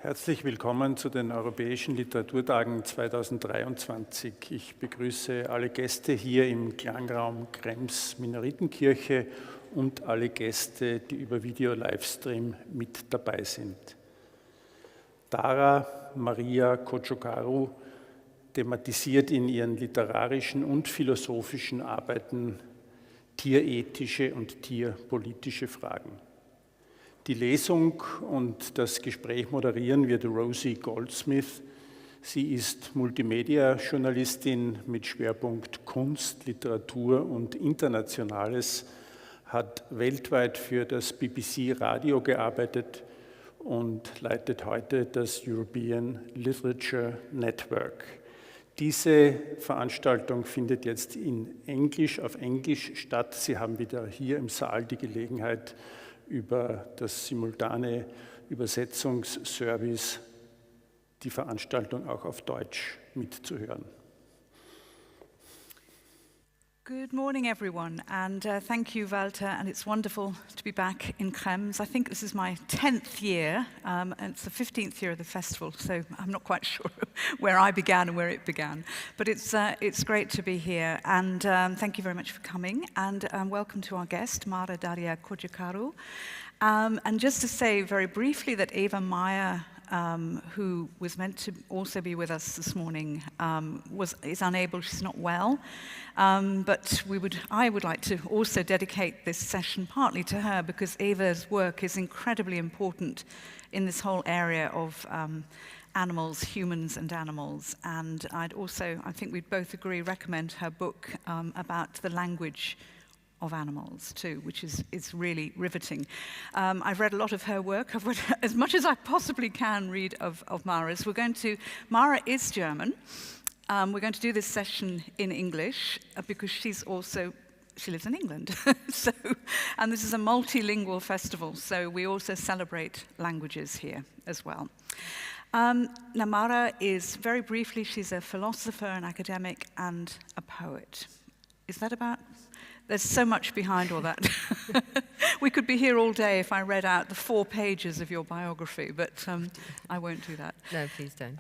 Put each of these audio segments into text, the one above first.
Herzlich willkommen zu den Europäischen Literaturtagen 2023. Ich begrüße alle Gäste hier im Klangraum Krems Minoritenkirche und alle Gäste, die über Video-Livestream mit dabei sind. Mara-Daria Cojocaru thematisiert in ihren literarischen und philosophischen Arbeiten tierethische und tierpolitische Fragen. Die Lesung und das Gespräch moderieren wird Rosie Goldsmith. Sie ist Multimedia-Journalistin mit Schwerpunkt Kunst, Literatur und Internationales, hat weltweit für das BBC Radio gearbeitet und leitet heute das European Literature Network. Diese Veranstaltung findet jetzt auf Englisch statt. Sie haben wieder hier im Saal die Gelegenheit, über das simultane Übersetzungsservice die Veranstaltung auch auf Deutsch mitzuhören. Good morning, everyone, and thank you, Walter, and it's wonderful to be back in Krems. I think this is my 10th year, and it's the 15th year of the festival, so I'm not quite sure where I began and where it began. But it's great to be here, and thank you very much for coming, and welcome to our guest, Mara-Daria Cojocaru. And just to say very briefly that Eva Meyer, who was meant to also be with us this morning, is unable, she's not well. But I would like to also dedicate this session partly to her because Eva's work is incredibly important in this whole area of animals, humans and animals. And I think we'd both agree, recommend her book about the language of animals too, which is really riveting. I've read a lot of her work. I've read as much as I possibly can read of Mara's. Mara is German. We're going to do this session in English because she lives in England. And this is a multilingual festival, so we also celebrate languages here as well. Now Mara is, very briefly, she's a philosopher, an academic, and a poet. Is that about? There's so much behind all that. We could be here all day if I read out the 4 pages of your biography, but I won't do that. No, please don't.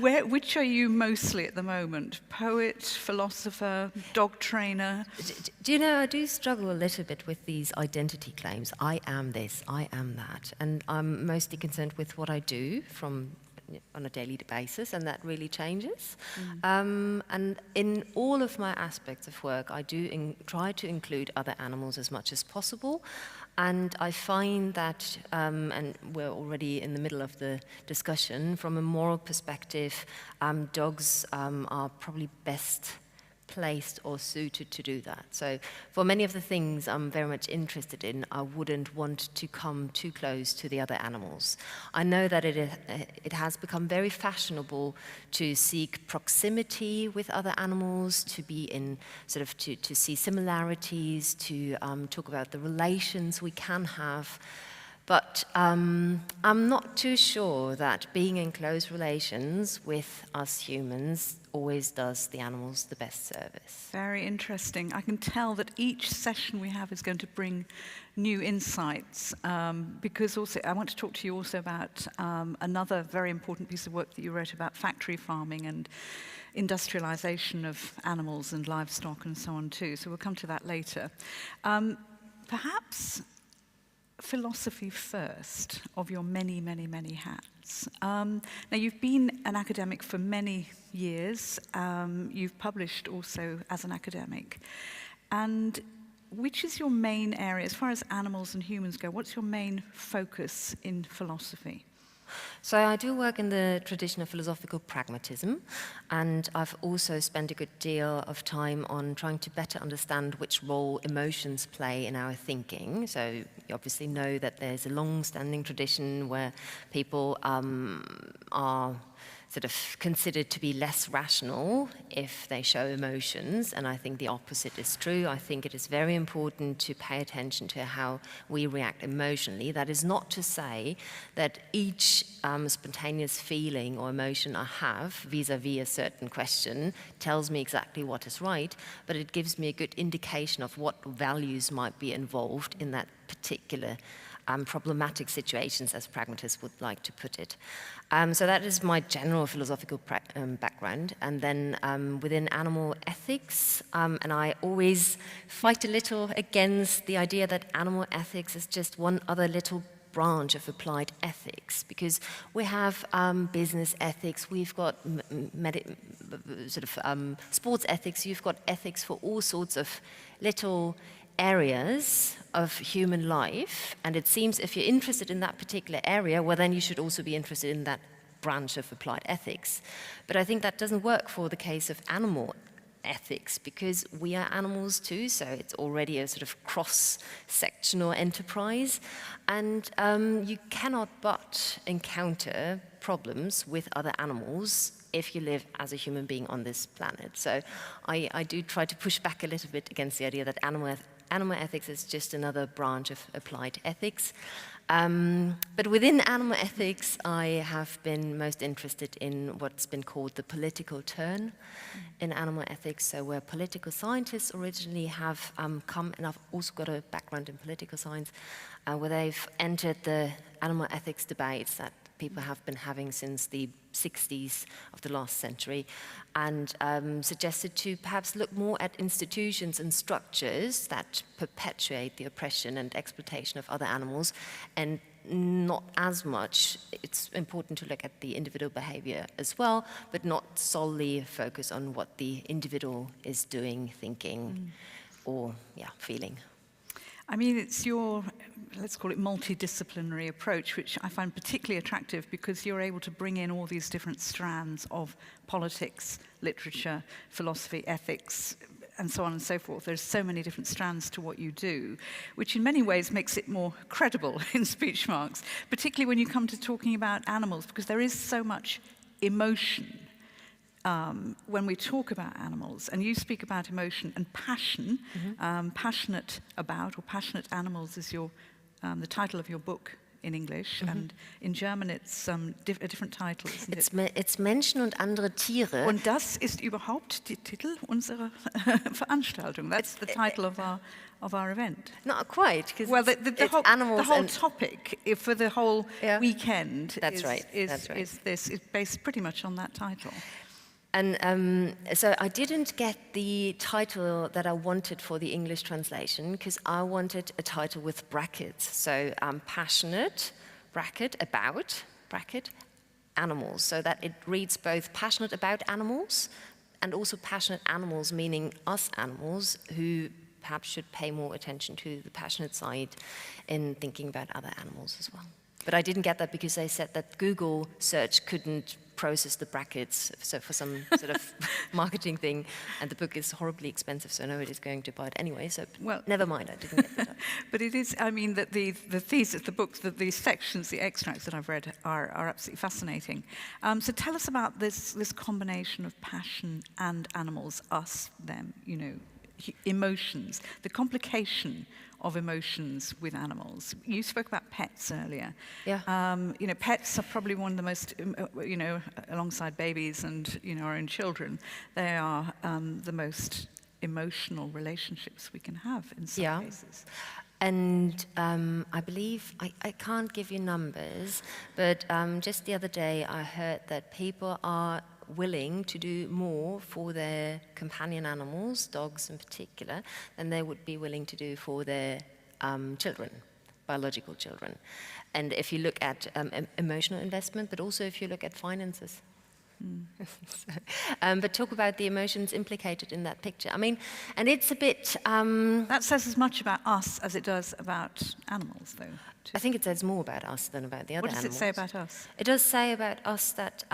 Which are you mostly at the moment? Poet, philosopher, dog trainer? Do you know, I do struggle a little bit with these identity claims. I am this, I am that. And I'm mostly concerned with what I do on a daily basis, and that really changes. And in all of my aspects of work, I do try to include other animals as much as possible. And I find that, and we're already in the middle of the discussion, from a moral perspective, dogs are probably best placed or suited to do that. So for many of the things I'm very much interested in, I wouldn't want to come too close to the other animals. I know that it has become very fashionable to seek proximity with other animals, to be in to see similarities, to talk about the relations we can have. But I'm not too sure that being in close relations with us humans always does the animals the best service. Very interesting. I can tell that each session we have is going to bring new insights, because also I want to talk to you also about another very important piece of work that you wrote about factory farming and industrialization of animals and livestock and so on too. So we'll come to that later. Perhaps philosophy first, of your many, many, many hats. Now, you've been an academic for many years. You've published also as an academic. And which is your main area, as far as animals and humans go, what's your main focus in philosophy? So I do work in the tradition of philosophical pragmatism, and I've also spent a good deal of time on trying to better understand which role emotions play in our thinking. So you obviously know that there's a long-standing tradition where people are considered to be less rational if they show emotions, and I think the opposite is true. I think it is very important to pay attention to how we react emotionally. That is not to say that each spontaneous feeling or emotion I have vis-a-vis a certain question tells me exactly what is right, but it gives me a good indication of what values might be involved in that particular problematic situations, as pragmatists would like to put it. So that is my general philosophical background. And then within animal ethics, and I always fight a little against the idea that animal ethics is just one other little branch of applied ethics, because we have business ethics, we've got sports ethics, you've got ethics for all sorts of little areas of human life, and it seems if you're interested in that particular area, well then you should also be interested in that branch of applied ethics. But I think that doesn't work for the case of animal ethics, because we are animals too, so it's already a sort of cross-sectional enterprise, and you cannot but encounter problems with other animals if you live as a human being on this planet. So I do try to push back a little bit against the idea that animal ethics is just another branch of applied ethics. But within animal ethics, I have been most interested in what's been called the political turn in animal ethics. So where political scientists originally have come, and I've also got a background in political science, where they've entered the animal ethics debates that people have been having since the 60s of the last century, and suggested to perhaps look more at institutions and structures that perpetuate the oppression and exploitation of other animals, and not as much, it's important to look at the individual behavior as well, but not solely focus on what the individual is doing, thinking, or feeling. I mean, it's your, let's call it multidisciplinary approach, which I find particularly attractive because you're able to bring in all these different strands of politics, literature, philosophy, ethics, and so on and so forth. There's so many different strands to what you do, which in many ways makes it more credible in speech marks, particularly when you come to talking about animals, because there is so much emotion when we talk about animals, and you speak about emotion and passion, passionate about, or passionate animals is your, the title of your book in English, and in German it's a different title, isn't it? It's Menschen und andere Tiere. Und das ist überhaupt der Titel unserer Veranstaltung. That's the title of our event. Not quite, because well, the whole topic for the whole weekend is based pretty much on that title. And so I didn't get the title that I wanted for the English translation, because I wanted a title with brackets. So passionate, bracket, about, bracket, animals, so that it reads both passionate about animals and also passionate animals, meaning us animals, who perhaps should pay more attention to the passionate side in thinking about other animals as well. But I didn't get that because they said that Google search couldn't process the brackets, so for some sort of marketing thing, and the book is horribly expensive, so nobody's going to buy it anyway, so well, never mind, I didn't get that. But it is, I mean, that the thesis, the book, the sections, the extracts that I've read are absolutely fascinating. So tell us about this combination of passion and animals, us, them, you know, emotions, the complication of emotions with animals. You spoke about pets earlier. Yeah. You know, pets are probably one of the most, you know, alongside babies and, you know, our own children, they are the most emotional relationships we can have in some cases. And I believe, I can't give you numbers, but just the other day I heard that people are willing to do more for their companion animals, dogs in particular, than they would be willing to do for their children, biological children. And if you look at emotional investment, but also if you look at finances. But talk about the emotions implicated in that picture. I mean, and it's a bit... that says as much about us as it does about animals, though. Too. I think it says more about us than about the other animals. What does it say about us? It does say about us that...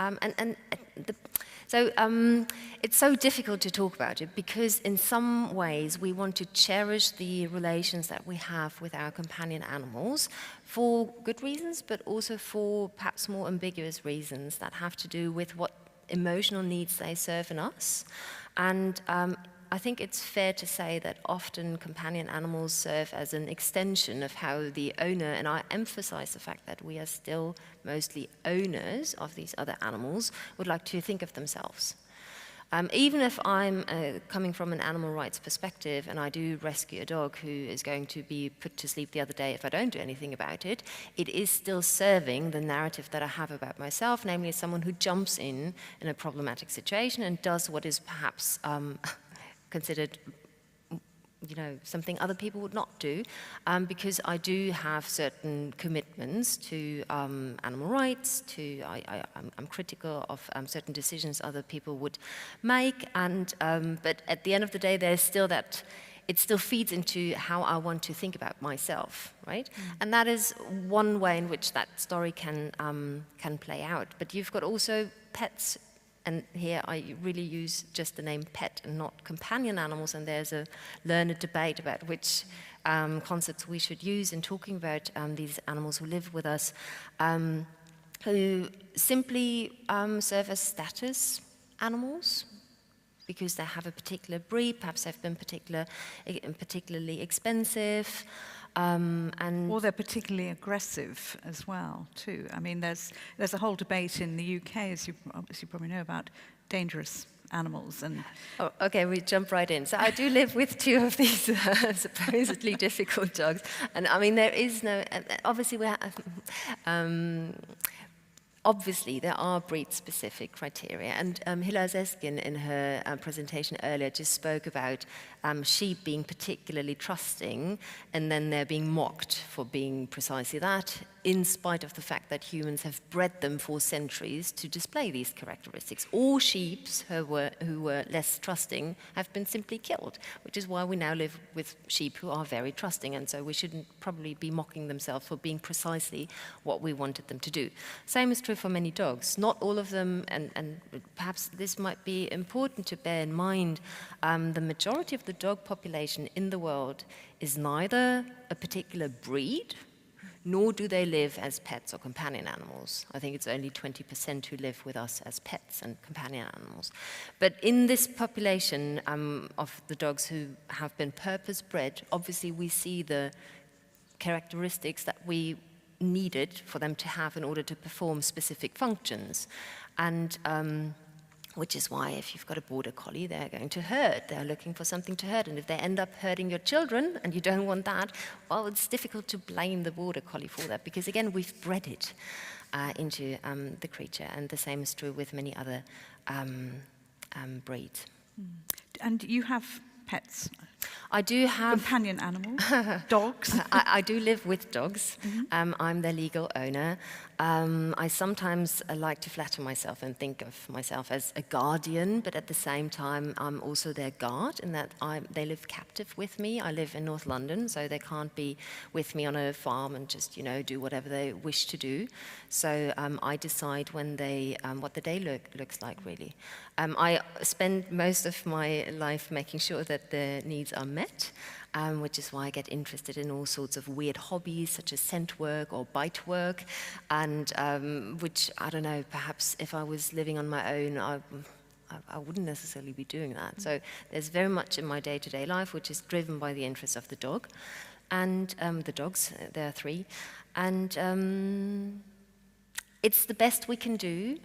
it's so difficult to talk about it because in some ways we want to cherish the relations that we have with our companion animals for good reasons, but also for perhaps more ambiguous reasons that have to do with what emotional needs they serve in us. And I think it's fair to say that often companion animals serve as an extension of how the owner, and I emphasize the fact that we are still mostly owners of these other animals, would like to think of themselves. Even if I'm coming from an animal rights perspective and I do rescue a dog who is going to be put to sleep the other day if I don't do anything about it, it is still serving the narrative that I have about myself, namely as someone who jumps in a problematic situation and does what is perhaps considered something other people would not do, because I do have certain commitments to animal rights, I'm critical of certain decisions other people would make, but at the end of the day, there's still that, it still feeds into how I want to think about myself, right? And that is one way in which that story can play out. But you've got also pets. And here I really use just the name pet and not companion animals, and there's a learned debate about which concepts we should use in talking about these animals who live with us, who simply serve as status animals because they have a particular breed, perhaps they've been particularly expensive, or they're particularly aggressive as well, too. I mean, there's a whole debate in the UK, as you probably know, about dangerous animals. And oh, okay, we jump right in. So I do live with two of these supposedly difficult dogs, and I mean, there is no. Obviously, we have. Obviously, there are breed-specific criteria, and Hila Zeskin, in her presentation earlier, just spoke about sheep being particularly trusting, and then they're being mocked for being precisely that, in spite of the fact that humans have bred them for centuries to display these characteristics. All sheep who were less trusting have been simply killed, which is why we now live with sheep who are very trusting, and so we shouldn't probably be mocking themselves for being precisely what we wanted them to do. Same is true for many dogs. Not all of them, and perhaps this might be important to bear in mind, the majority of the dog population in the world is neither a particular breed, nor do they live as pets or companion animals. I think it's only 20% who live with us as pets and companion animals. But in this population of the dogs who have been purpose-bred, obviously we see the characteristics that we needed for them to have in order to perform specific functions. And which is why if you've got a border collie, they're going to herd. They're looking for something to herd. And if they end up herding your children and you don't want that, well, it's difficult to blame the border collie for that because, again, we've bred it into the creature. And the same is true with many other breeds. And you have pets? I do have... Companion animals? Dogs? I do live with dogs. Mm-hmm. I'm their legal owner. I sometimes like to flatter myself and think of myself as a guardian, but at the same time, I'm also their guard in that they live captive with me. I live in North London, so they can't be with me on a farm and just, do whatever they wish to do. So I decide when what the day looks like, really. I spend most of my life making sure that their needs are met, which is why I get interested in all sorts of weird hobbies, such as scent work or bite work, and which, I don't know, perhaps if I was living on my own, I wouldn't necessarily be doing that. So there's very much in my day-to-day life which is driven by the interests of the dog, and the dogs, there are 3, and it's the best we can do,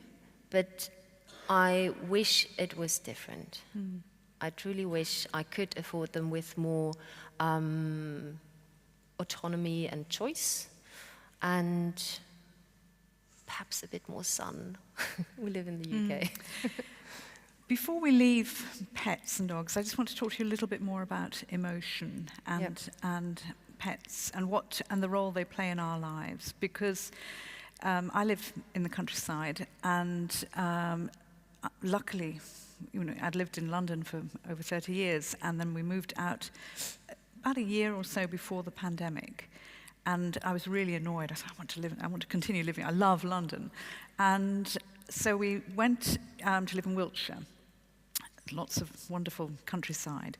but I wish it was different. I truly wish I could afford them with more autonomy and choice, and perhaps a bit more sun. We live in the UK. Before we leave pets and dogs, I just want to talk to you a little bit more about emotion and pets and the role they play in our lives, because I live in the countryside, and luckily, I'd lived in London for over 30 years, and then we moved out about a year or so before the pandemic. And I was really annoyed. I said, I want to continue living. I love London. And so we went to live in Wiltshire. Lots of wonderful countryside.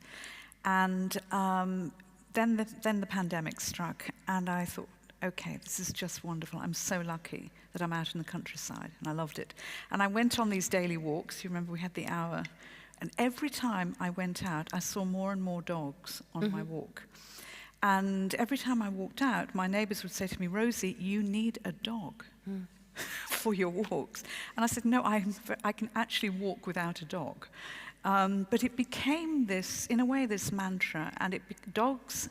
And then the pandemic struck, and I thought, okay, this is just wonderful. I'm so lucky that I'm out in the countryside, and I loved it. And I went on these daily walks. You remember we had the hour. And every time I went out, I saw more and more dogs on my walk. And every time I walked out, my neighbours would say to me, Rosie, you need a dog for your walks. And I said, no, I can actually walk without a dog. But it became this, in a way, this mantra, and dogs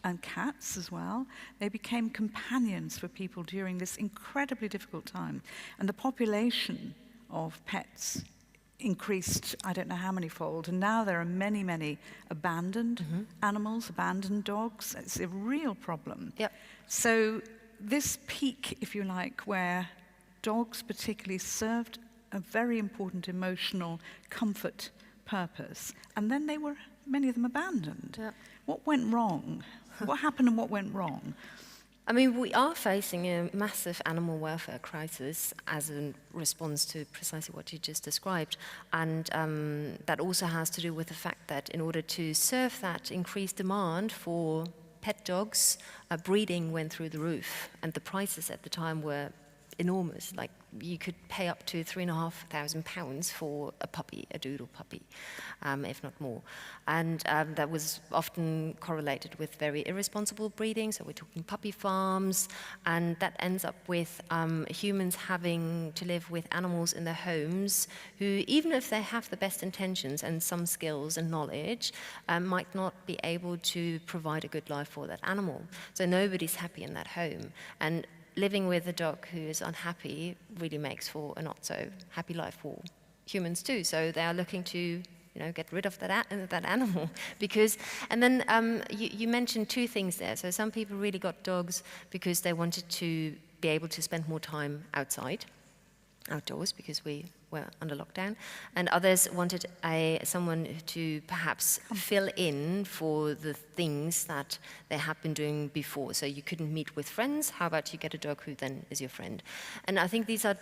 and cats as well, they became companions for people during this incredibly difficult time. And the population of pets increased, I don't know how many fold, and now there are many, many abandoned animals, abandoned dogs. It's a real problem. Yep. So this peak, if you like, where dogs particularly served a very important emotional comfort purpose, and then they were, many of them, abandoned. Yep. What went wrong? What happened and what went wrong? I mean, we are facing a massive animal welfare crisis as a response to precisely what you just described. And that also has to do with the fact that in order to serve that increased demand for pet dogs, breeding went through the roof. And the prices at the time were enormous. Like, you could pay up to £3,500 for a puppy, a doodle puppy, if not more. And that was often correlated with very irresponsible breeding, so we're talking puppy farms, and that ends up with humans having to live with animals in their homes who, even if they have the best intentions and some skills and knowledge, might not be able to provide a good life for that animal. So nobody's happy in that home. And living with a dog who is unhappy really makes for a not so happy life for humans too. So they are looking to, get rid of that animal because. And then you mentioned two things there. So some people really got dogs because they wanted to be able to spend more time outdoors, because we were under lockdown, and others wanted someone to perhaps fill in for the things that they had been doing before. So you couldn't meet with friends, how about you get a dog who then is your friend? And I think these are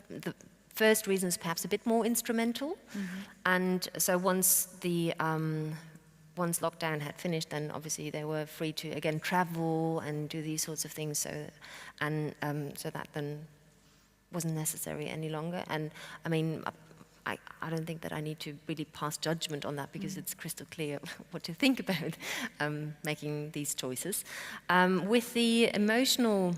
the first reasons, perhaps a bit more instrumental. And so once lockdown had finished, then obviously they were free to again travel and do these sorts of things. So that then wasn't necessary any longer. And I mean, I don't think that I need to really pass judgment on that, because it's crystal clear what to think about making these choices. With the emotional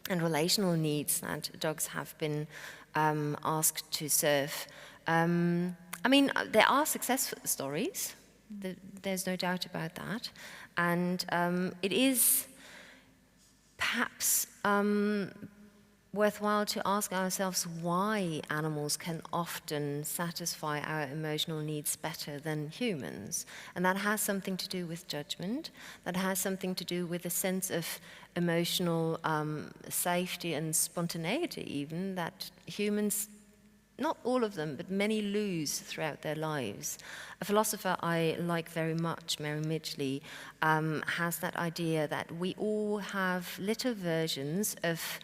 and relational needs that dogs have been asked to serve, I mean, there are success stories. There's no doubt about that. And it is perhaps worthwhile to ask ourselves why animals can often satisfy our emotional needs better than humans. And that has something to do with judgment. That has something to do with a sense of emotional safety and spontaneity even that humans, not all of them, but many, lose throughout their lives. A philosopher I like very much, Mary Midgley, has that idea that we all have little versions of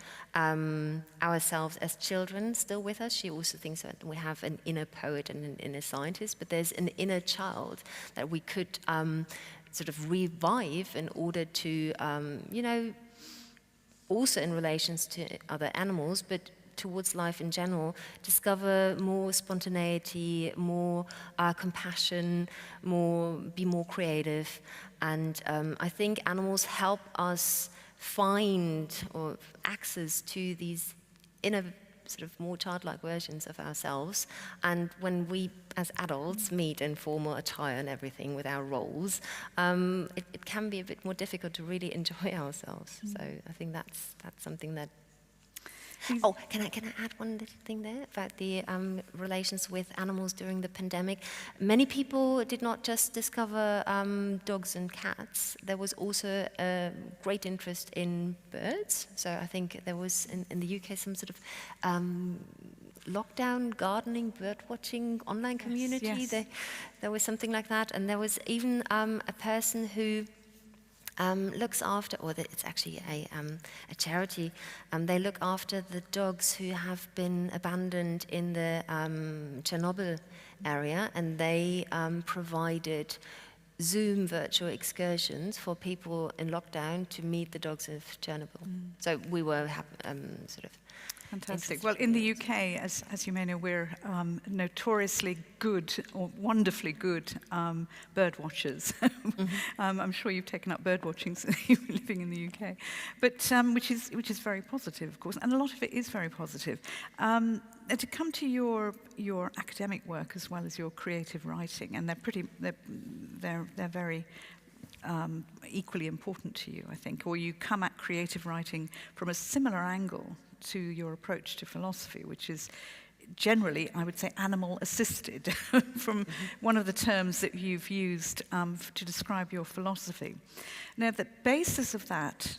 ourselves as children still with us. She also thinks that we have an inner poet and an inner scientist, but there's an inner child that we could sort of revive in order to, also in relations to other animals, but towards life in general, discover more spontaneity, more compassion, be more creative. And I think animals help us find or access to these inner sort of more childlike versions of ourselves. And when we as adults meet in formal attire and everything with our roles, it can be a bit more difficult to really enjoy ourselves. So I think that's something that. Oh, can I add one little thing there about the relations with animals during the pandemic? Many people did not just discover dogs and cats. There was also a great interest in birds. So I think there was in the UK some sort of lockdown gardening, bird watching online community. Yes. There was something like that, and there was even a person who looks after, or it's actually a charity. They look after the dogs who have been abandoned in the Chernobyl area, and they provided Zoom virtual excursions for people in lockdown to meet the dogs of Chernobyl. So we were sort of Fantastic. Well, in the UK, as you may know, we're notoriously good or wonderfully good bird watchers. I'm sure you've taken up bird watching since you were living in the UK, but which is very positive, of course, and a lot of it is very positive. To come to your academic work as well as your creative writing, and they're very equally important to you, I think, or you come at creative writing from a similar angle to your approach to philosophy, which is generally, I would say, animal-assisted, from one of the terms that you've used to describe your philosophy. Now, the basis of that,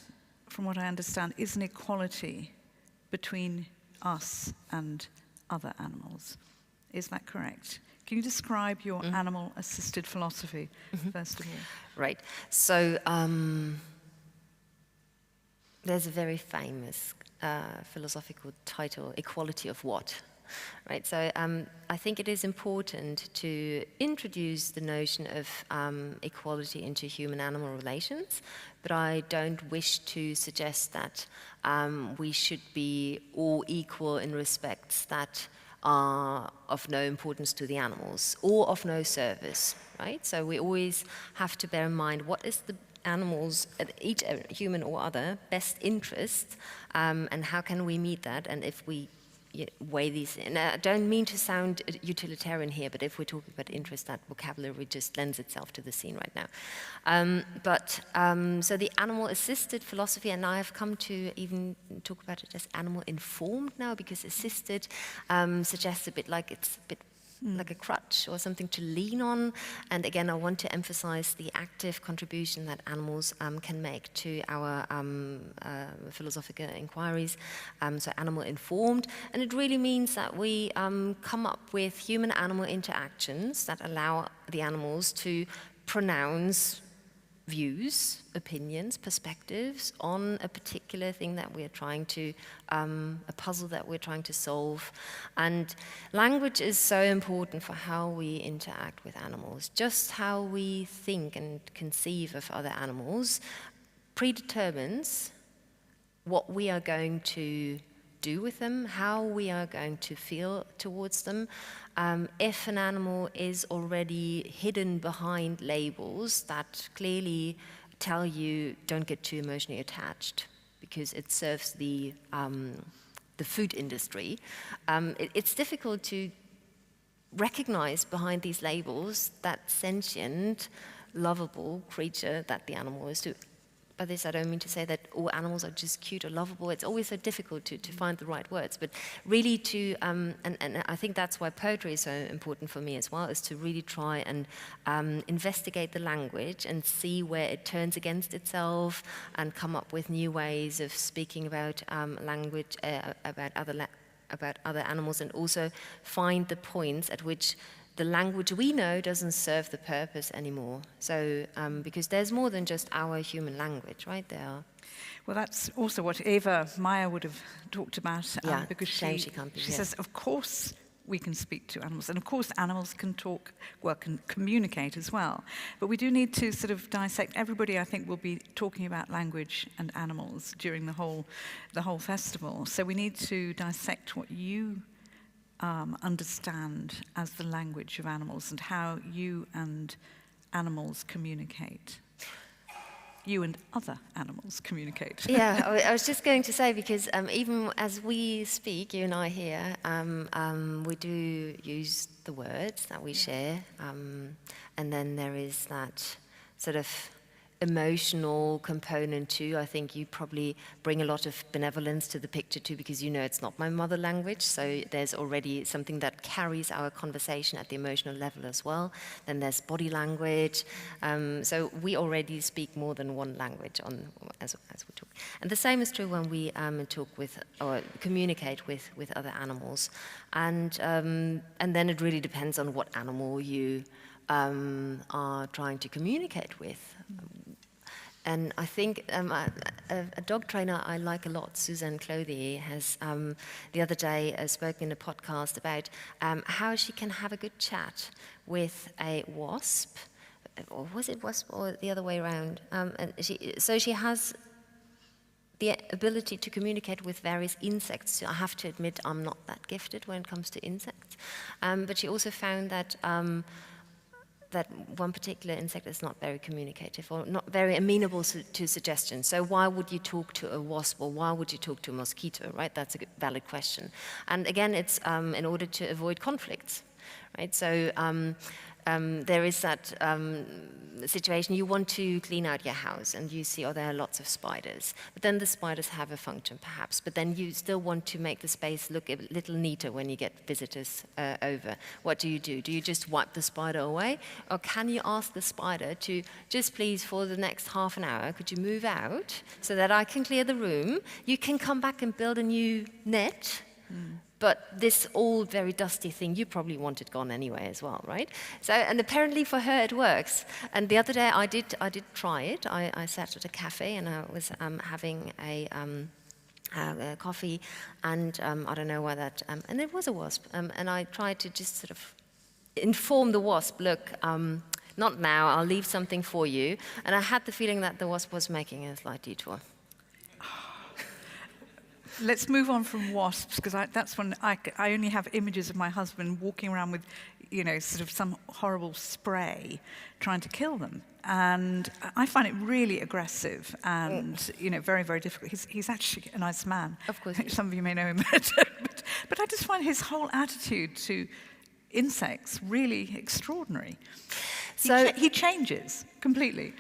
from what I understand, is an equality between us and other animals. Is that correct? Can you describe your animal-assisted philosophy, first of all? Right. So there's a very famous philosophical title, Equality of What? Right. So I think it is important to introduce the notion of equality into human-animal relations, but I don't wish to suggest that we should be all equal in respects that are of no importance to the animals or of no service, right? So we always have to bear in mind what is the animals, each human or other, best interest, and how can we meet that, and if we weigh these in. I don't mean to sound utilitarian here, but if we're talking about interest, that vocabulary just lends itself to the scene right now. So the animal-assisted philosophy, and I've come to even talk about it as animal-informed now, because assisted suggests a bit like it's a bit like a crutch or something to lean on. And again, I want to emphasize the active contribution that animals can make to our philosophical inquiries. So animal-informed, and it really means that we come up with human-animal interactions that allow the animals to pronounce views, opinions, perspectives on a particular thing that we're trying to, a puzzle that we're trying to solve. And language is so important for how we interact with animals. Just how we think and conceive of other animals predetermines what we are going to do with them, how we are going to feel towards them. If an animal is already hidden behind labels that clearly tell you don't get too emotionally attached because it serves the food industry, it's difficult to recognize behind these labels that sentient, lovable creature that the animal is too. By this, I don't mean to say that all animals are just cute or lovable. It's always so difficult to find the right words. But really and I think that's why poetry is so important for me as well, is to really try and investigate the language and see where it turns against itself and come up with new ways of speaking about language, about other animals, and also find the points at which the language we know doesn't serve the purpose anymore. So, because there's more than just our human language, right? Well, that's also what Eva Meyer would have talked about, because she says, of course, we can speak to animals, and of course, animals can talk, can communicate as well. But we do need to sort of dissect. Everybody, I think, will be talking about language and animals during the whole festival. So we need to dissect what you understand as the language of animals and how you and animals communicate. You and other animals communicate. Yeah, I was just going to say, because even as we speak, you and I here, we do use the words that we share, and then there is that sort of emotional component too. I think you probably bring a lot of benevolence to the picture too, because you know it's not my mother language, so there's already something that carries our conversation at the emotional level as well. Then there's body language, so we already speak more than one language as we talk. And the same is true when we talk with or communicate with other animals, and then it really depends on what animal you are trying to communicate with. And I think a dog trainer I like a lot, Suzanne Clothier, has the other day spoken in a podcast about how she can have a good chat with a wasp, or was it wasp or the other way around? And she has the ability to communicate with various insects. I have to admit I'm not that gifted when it comes to insects. But she also found that that one particular insect is not very communicative or not very amenable to suggestions. So why would you talk to a wasp or why would you talk to a mosquito, right? That's a valid question. And again, it's in order to avoid conflicts, right? So there is that situation, you want to clean out your house and you see, oh, there are lots of spiders. But then the spiders have a function perhaps, but then you still want to make the space look a little neater when you get visitors over. What do? Do you just wipe the spider away? Or can you ask the spider to, just please for the next half an hour, could you move out so that I can clear the room? You can come back and build a new net. But this old, very dusty thing, you probably want it gone anyway as well, right? So, and apparently for her it works. And the other day I did try it. I sat at a cafe and I was having a coffee, and I don't know why that, and there was a wasp. And I tried to just sort of inform the wasp, look, not now, I'll leave something for you. And I had the feeling that the wasp was making a slight detour. Let's move on from wasps, because that's when I only have images of my husband walking around with, sort of some horrible spray trying to kill them. And I find it really aggressive and, very, very difficult. He's actually a nice man. Of course. Some of you may know him. But I just find his whole attitude to insects really extraordinary. So he changes completely.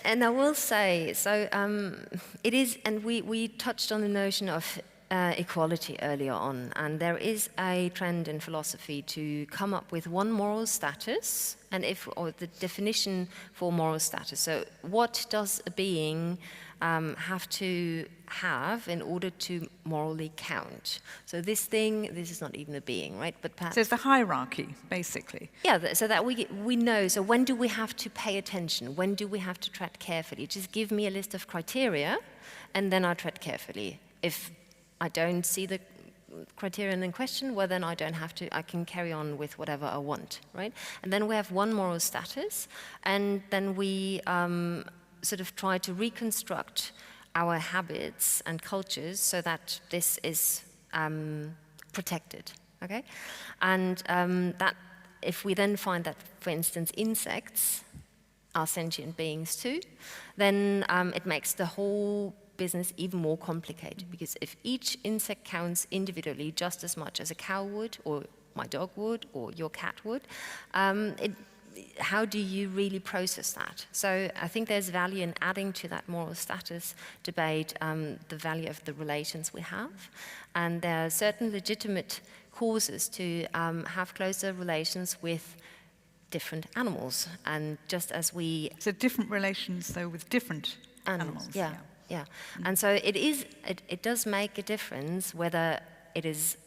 And I will say, so it is, and we touched on the notion of equality earlier on, and there is a trend in philosophy to come up with one moral status, or the definition for moral status. So what does a being have to have in order to morally count? So this is not even a being, right? But perhaps, so it's the hierarchy, basically. Yeah, so that we know. So when do we have to pay attention? When do we have to tread carefully? Just give me a list of criteria, and then I tread carefully. If I don't see the criterion in question, well, then I don't have to, I can carry on with whatever I want, right? And then we have one moral status, and then we sort of try to reconstruct our habits and cultures so that this is protected, okay? And that if we then find that, for instance, insects are sentient beings too, then it makes the whole business even more complicated, because if each insect counts individually just as much as a cow would, or my dog would, or your cat would, how do you really process that? So I think there's value in adding to that moral status debate the value of the relations we have. And there are certain legitimate causes to have closer relations with different animals. And just as we... So different relations, though, with different animals. Yeah. And so it does make a difference whether it is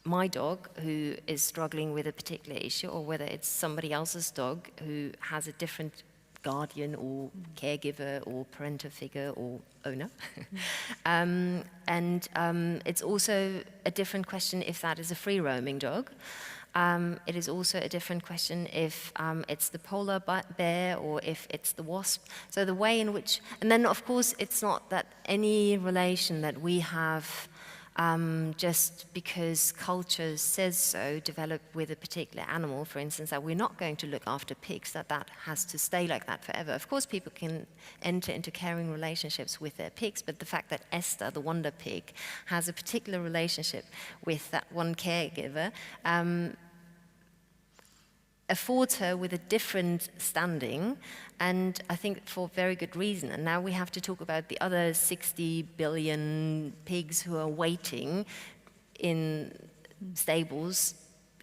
my dog who is struggling with a particular issue, or whether it's somebody else's dog who has a different guardian or caregiver or parental figure or owner. And it's also a different question if that is a free-roaming dog. It is also a different question if it's the polar bear or if it's the wasp. So the way in which, and then of course it's not that any relation that we have just because culture says so, develop with a particular animal, for instance, that we're not going to look after pigs, that has to stay like that forever. Of course, people can enter into caring relationships with their pigs, but the fact that Esther, the wonder pig, has a particular relationship with that one caregiver affords her with a different standing, and I think for very good reason. And now we have to talk about the other 60 billion pigs who are waiting in stables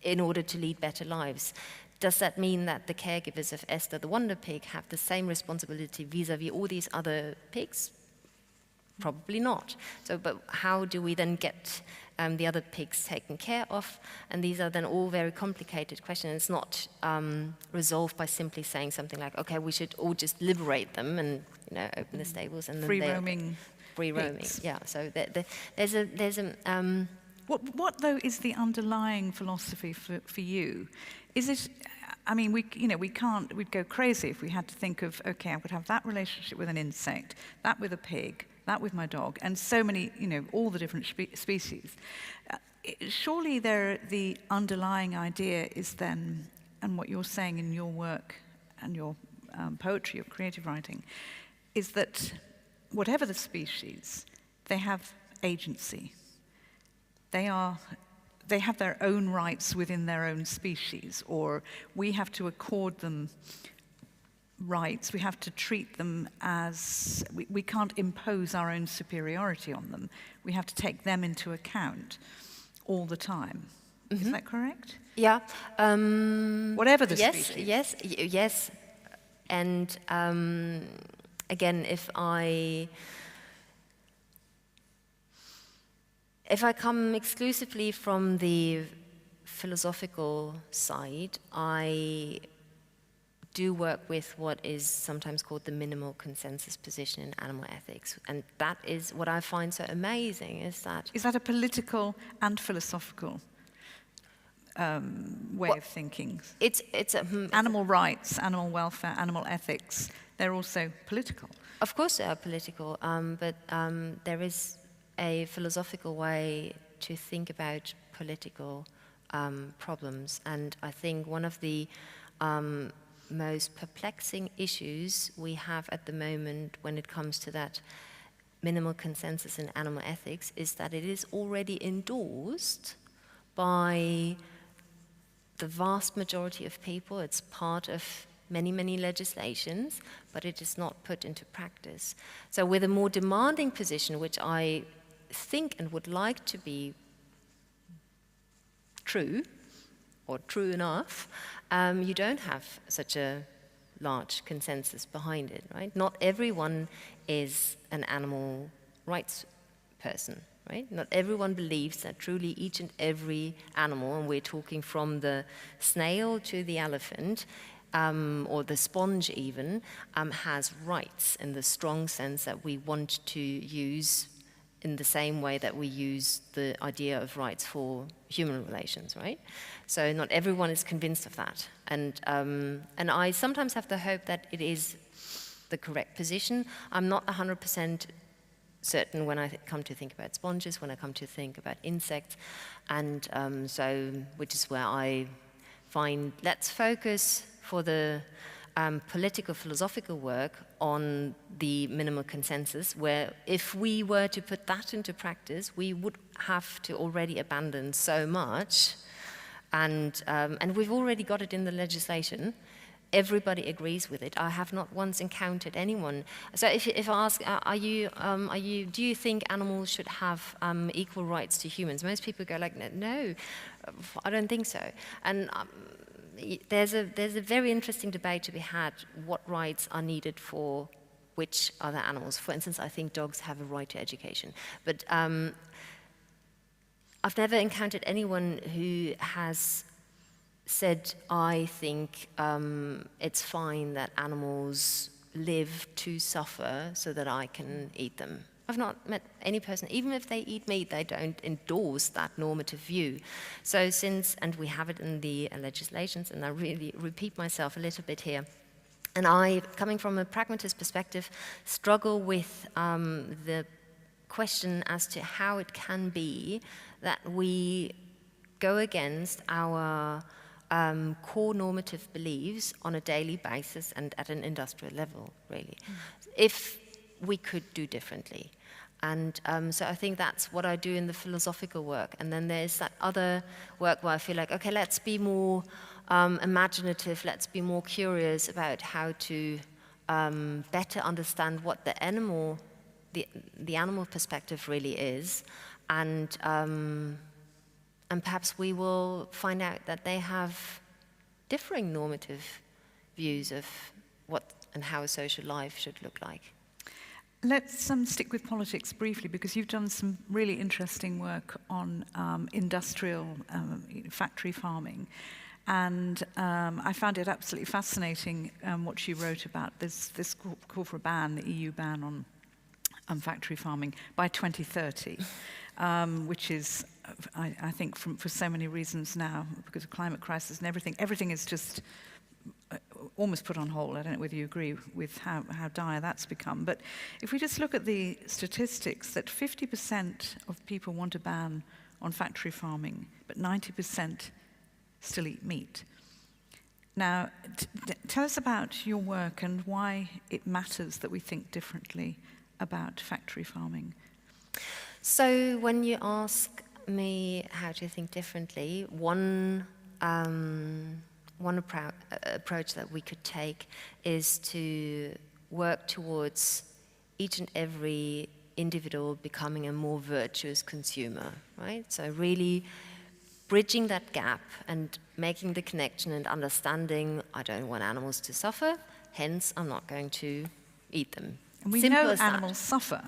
in order to lead better lives. Does that mean that the caregivers of Esther the Wonder Pig have the same responsibility vis-a-vis all these other pigs? Probably not. So, but how do we then get the other pigs taken care of? And these are then all very complicated questions. It's not resolved by simply saying something like, okay, we should all just liberate them and open the stables and then free roaming. Yeah. So there's a What though is the underlying philosophy for you? Is it? I mean, we'd go crazy if we had to think of, okay, I would have that relationship with an insect, that with a pig, that with my dog, and so many, all the different species. Surely the underlying idea is then, and what you're saying in your work and your poetry, your creative writing, is that whatever the species, they have agency. They have their own rights within their own species, or we have to accord them rights. We have to treat them as, we can't impose our own superiority on them. We have to take them into account all the time. Mm-hmm. Is that correct? Yeah. Whatever the species. Yes. And again, if I come exclusively from the philosophical side, I do work with what is sometimes called the minimal consensus position in animal ethics. And that is what I find so amazing, is that... Is that a political and philosophical way of thinking? It's animal rights, animal welfare, animal ethics, they're also political. Of course they are political, but there is a philosophical way to think about political problems. And I think one of the most perplexing issues we have at the moment when it comes to that minimal consensus in animal ethics is that it is already endorsed by the vast majority of people. It's part of many, many legislations, but it is not put into practice. So with a more demanding position, which I think and would like to be true, or true enough, you don't have such a large consensus behind it, right? Not everyone is an animal rights person, right? Not everyone believes that truly each and every animal, and we're talking from the snail to the elephant, or the sponge even, has rights in the strong sense that we want to use in the same way that we use the idea of rights for human relations, right? So not everyone is convinced of that. And I sometimes have the hope that it is the correct position. I'm not 100% certain when I come to think about sponges, when I come to think about insects, and so, which is where I find, let's focus for the political, philosophical work on the minimal consensus, where if we were to put that into practice, we would have to already abandon so much, and we've already got it in the legislation. Everybody agrees with it. I have not once encountered anyone. So if I ask, do you think animals should have equal rights to humans? Most people go like, no, I don't think so. And there's a very interesting debate to be had, what rights are needed for which other animals. For instance, I think dogs have a right to education. But I've never encountered anyone who has said, I think it's fine that animals live to suffer so that I can eat them. I've not met any person, even if they eat meat, they don't endorse that normative view. So and we have it in the legislations, and I really repeat myself a little bit here, and I, coming from a pragmatist perspective, struggle with the question as to how it can be that we go against our core normative beliefs on a daily basis and at an industrial level, really. If we could do differently. And so I think that's what I do in the philosophical work. And then there's that other work where I feel like, okay, let's be more imaginative, let's be more curious about how to better understand what the animal perspective really is. And perhaps we will find out that they have differing normative views of what and how a social life should look like. Let's stick with politics briefly, because you've done some really interesting work on industrial factory farming. And I found it absolutely fascinating what you wrote about this call for a ban, the EU ban on factory farming by 2030, which is, I think, for so many reasons now, because of climate crisis and everything is just almost put on hold. I don't know whether you agree with how dire that's become. But if we just look at the statistics, that 50% of people want a ban on factory farming, but 90% still eat meat. Now, tell us about your work and why it matters that we think differently about factory farming. So when you ask me how to think differently, one approach that we could take is to work towards each and every individual becoming a more virtuous consumer, right? So really bridging that gap and making the connection and understanding, I don't want animals to suffer, hence I'm not going to eat them. And we Simple know as that. animals suffer.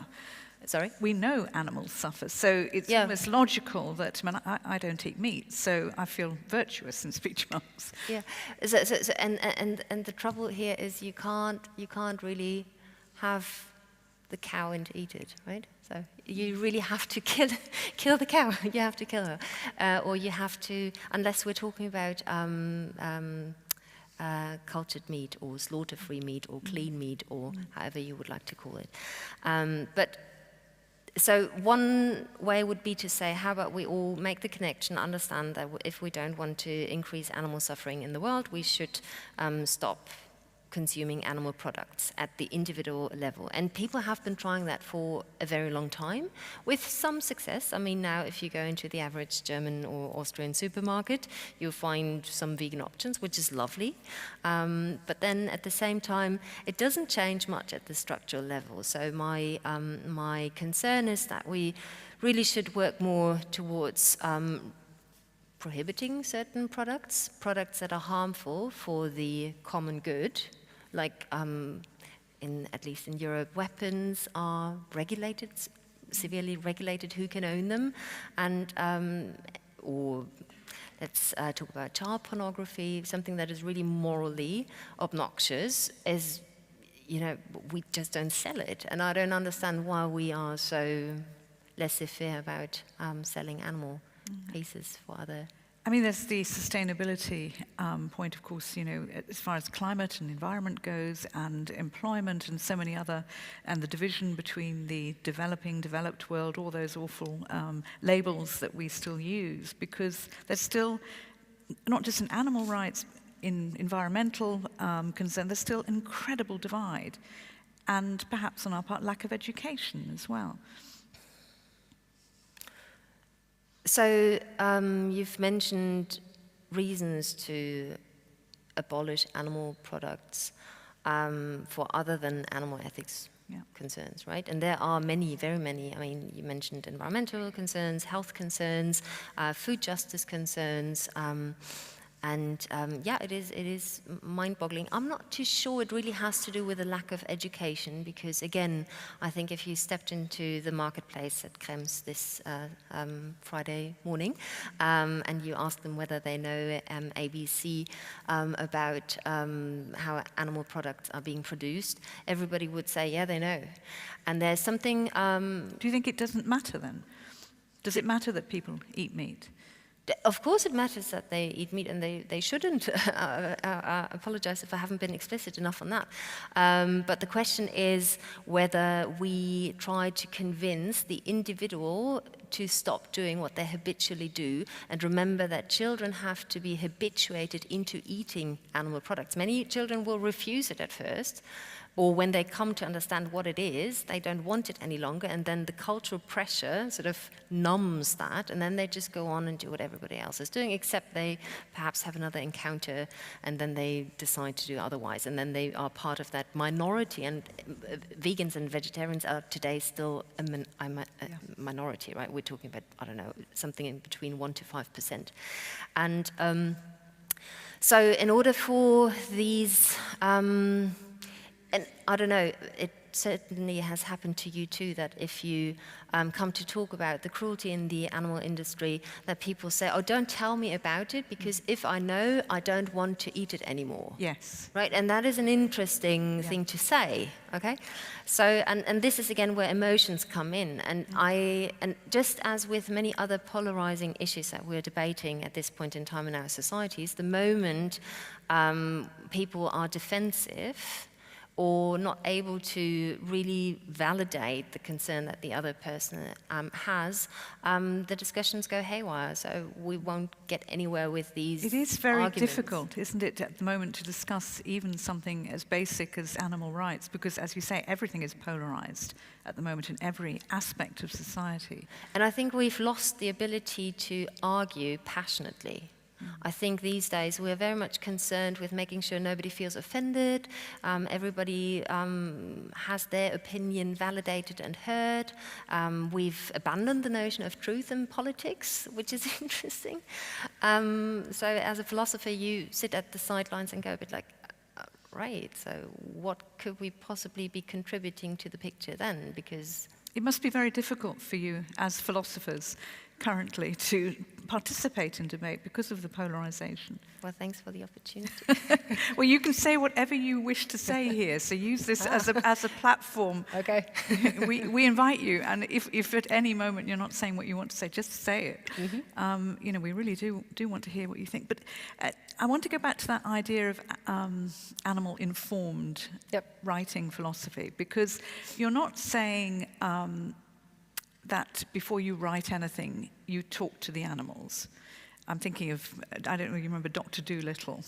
Sorry? We know animals suffer, so it's almost logical that I don't eat meat, so I feel virtuous in speech marks. Yeah, and the trouble here is you can't really have the cow and eat it, right? So you really have to kill the cow. You have to kill her, or you have to, unless we're talking about cultured meat or slaughter-free meat or clean meat or however you would like to call it. So one way would be to say, how about we all make the connection, understand that if we don't want to increase animal suffering in the world, we should stop consuming animal products at the individual level. And people have been trying that for a very long time, with some success. I mean, now if you go into the average German or Austrian supermarket, you'll find some vegan options, which is lovely. But then at the same time, it doesn't change much at the structural level. So my concern is that we really should work more towards prohibiting certain products that are harmful for the common good, like at least in Europe, weapons are regulated, severely regulated who can own them, and or let's talk about child pornography, something that is really morally obnoxious, is, you know, we just don't sell it, and I don't understand why we are so laissez-faire about selling animal pieces for other. I mean, there's the sustainability point, of course, you know, as far as climate and environment goes, and employment and so many other, and the division between the developed world, all those awful labels that we still use, because there's still, not just in animal rights, in environmental concern, there's still incredible divide, and perhaps on our part, lack of education as well. So you've mentioned reasons to abolish animal products for other than animal ethics concerns, right? And there are many, very many. I mean, you mentioned environmental concerns, health concerns, food justice concerns. And yeah, it is mind-boggling. I'm not too sure it really has to do with a lack of education, because again, I think if you stepped into the marketplace at Krems this Friday morning, and you asked them whether they know ABC about how animal products are being produced, everybody would say, yeah, they know. And there's something... Do you think it doesn't matter then? Does it matter that people eat meat? Of course it matters that they eat meat, and they shouldn't. I apologize if I haven't been explicit enough on that. But the question is whether we try to convince the individual to stop doing what they habitually do, and remember that children have to be habituated into eating animal products. Many children will refuse it at first, or when they come to understand what it is, they don't want it any longer, and then the cultural pressure sort of numbs that, and then they just go on and do what everybody else is doing, except they perhaps have another encounter, and then they decide to do otherwise, and then they are part of that minority, and vegans and vegetarians are today still a minority, right? We're talking about, I don't know, something in between 1% to 5%. And so in order for these... And I don't know, certainly has happened to you too, that if you come to talk about the cruelty in the animal industry, that people say, oh, don't tell me about it, because if I know, I don't want to eat it anymore. Yes. Right, and that is an interesting thing to say, okay? So, and this is again where emotions come in, and just as with many other polarizing issues that we're debating at this point in time in our societies, the moment people are defensive or not able to really validate the concern that the other person has, the discussions go haywire. So we won't get anywhere with these It is very arguments. difficult, isn't it, at the moment to discuss even something as basic as animal rights, because, as you say, everything is polarized at the moment in every aspect of society. And I think we've lost the ability to argue passionately. I think these days we're very much concerned with making sure nobody feels offended, everybody has their opinion validated and heard. We've abandoned the notion of truth in politics, which is interesting. So as a philosopher, you sit at the sidelines and go a bit like, right, so what could we possibly be contributing to the picture then? Because it must be very difficult for you as philosophers currently to participate in debate because of the polarization. Well, thanks for the opportunity. Well, you can say whatever you wish to say here, so use this as a platform. Okay. we invite you, and if at any moment you're not saying what you want to say, just say it. Mm-hmm. We really do want to hear what you think. But I want to go back to that idea of animal-informed writing philosophy, because you're not saying that before you write anything, you talk to the animals. I'm thinking of, I don't know if you remember Dr. Dolittle,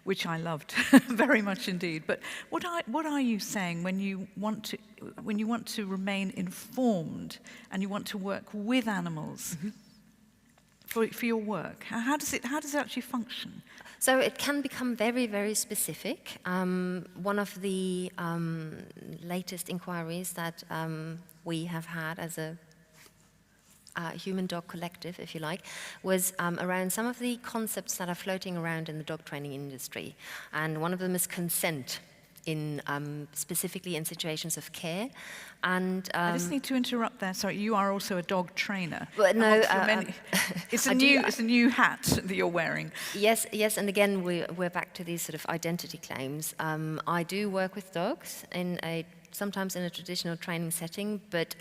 which I loved very much indeed. But what are you saying when you want to remain informed and you want to work with animals for your work? How does it actually function? So it can become very, very specific. One of the latest inquiries that we have had as a human dog collective, if you like, was around some of the concepts that are floating around in the dog training industry. And one of them is consent, specifically in situations of care. And I just need to interrupt there. Sorry, you are also a dog trainer. Well, no, it's a new hat that you're wearing. Yes, and again we're back to these sort of identity claims. I do work with dogs sometimes in a traditional training setting, but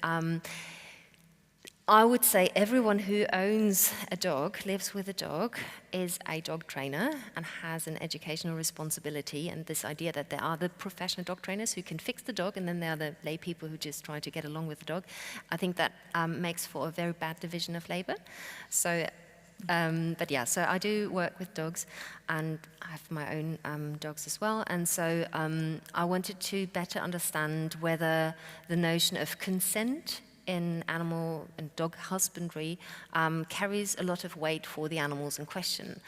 I would say everyone who owns a dog, lives with a dog, is a dog trainer and has an educational responsibility. And this idea that there are the professional dog trainers who can fix the dog, and then there are the lay people who just try to get along with the dog, I think that makes for a very bad division of labor. So, so I do work with dogs, and I have my own dogs as well. And so I wanted to better understand whether the notion of consent in animal and dog husbandry carries a lot of weight for the animals in question,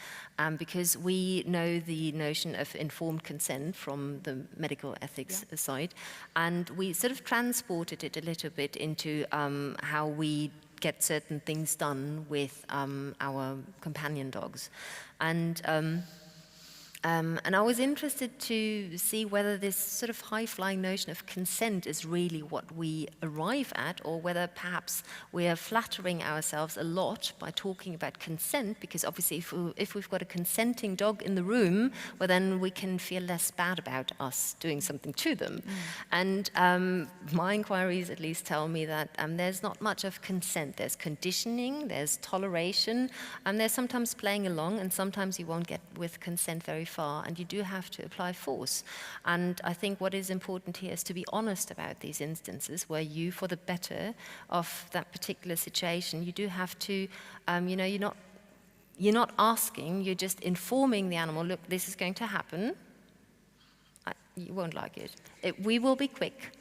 because we know the notion of informed consent from the medical ethics side, and we sort of transported it a little bit into how we get certain things done with our companion dogs. And I was interested to see whether this sort of high-flying notion of consent is really what we arrive at, or whether perhaps we are flattering ourselves a lot by talking about consent, because obviously if we've got a consenting dog in the room, well, then we can feel less bad about us doing something to them. And my inquiries at least tell me that there's not much of consent. There's conditioning, there's toleration, and there's sometimes playing along, and sometimes you won't get with consent very far, and you do have to apply force. And I think what is important here is to be honest about these instances where you, for the better of that particular situation, you do have to, you're not asking, you're just informing the animal, look, this is going to happen. You won't like it. We will be quick.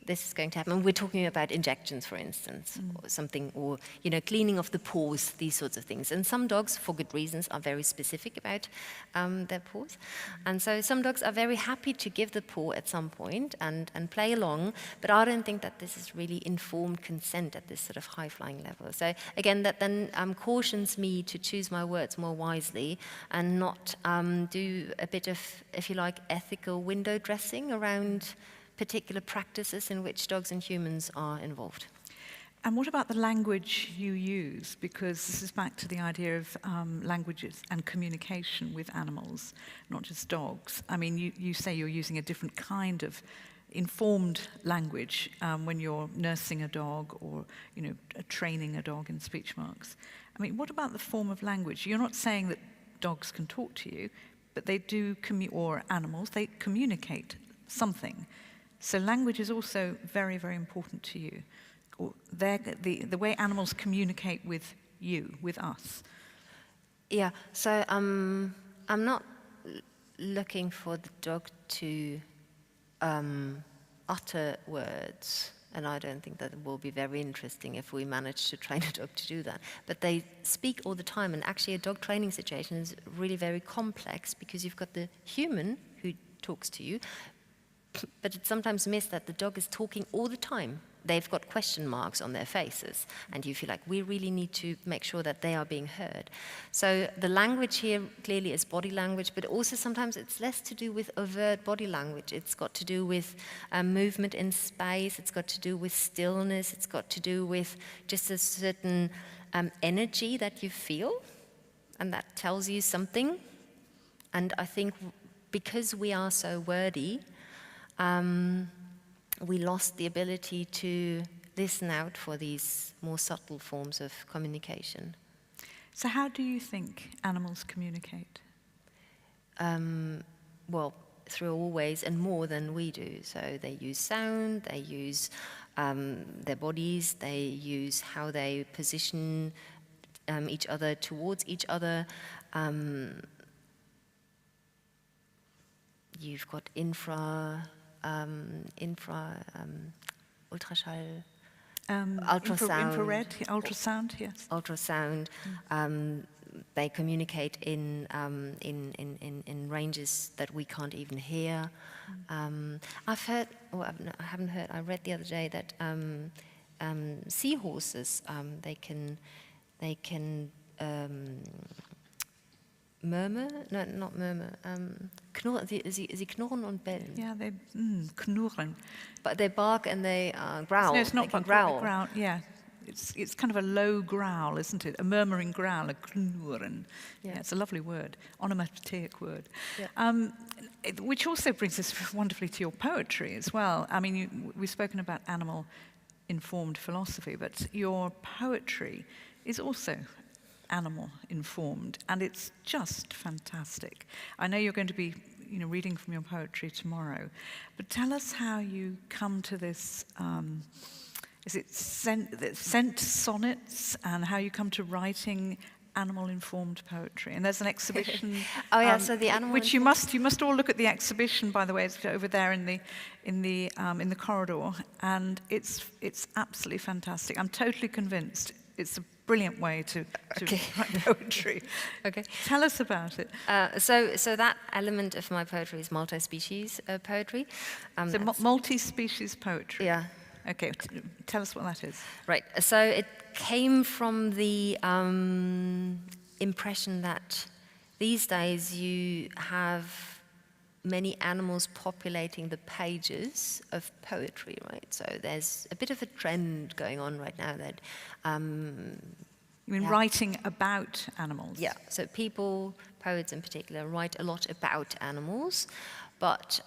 This is going to happen. We're talking about injections, for instance, or something, or cleaning of the paws, these sorts of things. And some dogs, for good reasons, are very specific about their paws. And so some dogs are very happy to give the paw at some point and play along, but I don't think that this is really informed consent at this sort of high-flying level. So again, that then cautions me to choose my words more wisely and not do a bit of, if you like, ethical window dressing around particular practices in which dogs and humans are involved. And what about the language you use? Because this is back to the idea of languages and communication with animals, not just dogs. I mean, you say you're using a different kind of informed language when you're nursing a dog or, training a dog in speech marks. I mean, what about the form of language? You're not saying that dogs can talk to you, but they do, or animals, they communicate something. So language is also very, very important to you. The way animals communicate with you, with us. Yeah, so I'm not looking for the dog to utter words, and I don't think that it will be very interesting if we manage to train a dog to do that. But they speak all the time, and actually a dog training situation is really very complex because you've got the human who talks to you, but it's sometimes missed that the dog is talking all the time. They've got question marks on their faces, and you feel like we really need to make sure that they are being heard. So the language here clearly is body language, but also sometimes it's less to do with overt body language. It's got to do with movement in space, it's got to do with stillness, it's got to do with just a certain energy that you feel, and that tells you something. And I think because we are so wordy, we lost the ability to listen out for these more subtle forms of communication. So how do you think animals communicate? Well, through all ways and more than we do. So they use sound, they use their bodies, they use how they position each other towards each other. You've got ultraschall, ultrasound. Infrared, ultrasound, yes. Ultrasound. They communicate in ranges that we can't even hear. I've heard, I haven't heard, I read the other day that seahorses, they can murmur? No, not murmur. Knurren, sie knurren und bellen. Yeah, they knurren. But they bark and they growl. No, it's not bark, growl. Growl. Yeah, it's kind of a low growl, isn't it? A murmuring growl, a knurren. Yeah, it's a lovely word, onomatopoeic word. Yeah. Which also brings us wonderfully to your poetry as well. I mean, we've spoken about animal-informed philosophy, but your poetry is also animal-informed, and it's just fantastic. I know you're going to be, reading from your poetry tomorrow, but tell us how you come to this. Is it scent sonnets, and how you come to writing animal-informed poetry? And there's an exhibition. Oh yeah, so the animal. Which you must all look at the exhibition. By the way, it's over there in the corridor, and it's absolutely fantastic. I'm totally convinced. It's a brilliant way to write poetry. Okay. Tell us about it. So that element of my poetry is multi-species poetry. So multi-species poetry. Yeah. Okay, tell us what that is. Right. So it came from the impression that these days you have many animals populating the pages of poetry, right? So there's a bit of a trend going on right now that... you mean writing about animals? Yeah, so people, poets in particular, write a lot about animals, but